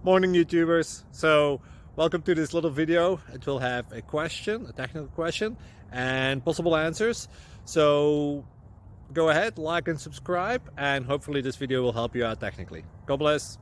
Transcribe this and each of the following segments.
Morning YouTubers. So welcome to this little video. It will have a question, a technical question, and possible answers. So go ahead, like and subscribe, and hopefully this video will help you out technically. God bless.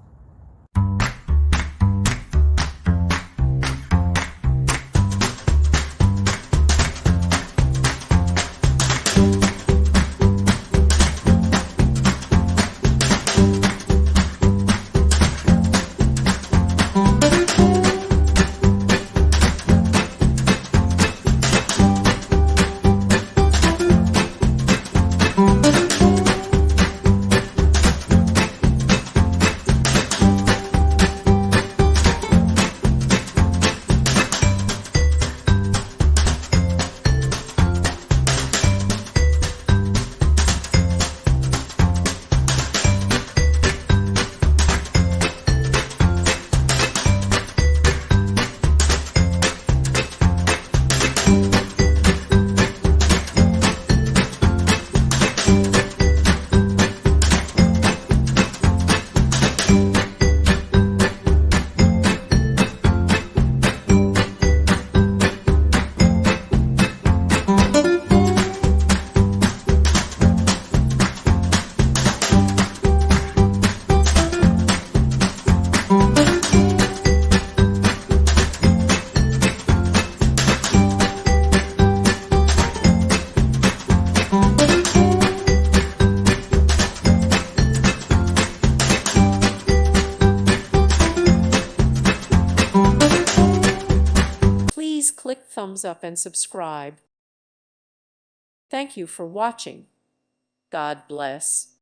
Please click thumbs up and subscribe. Thank you for watching. God bless.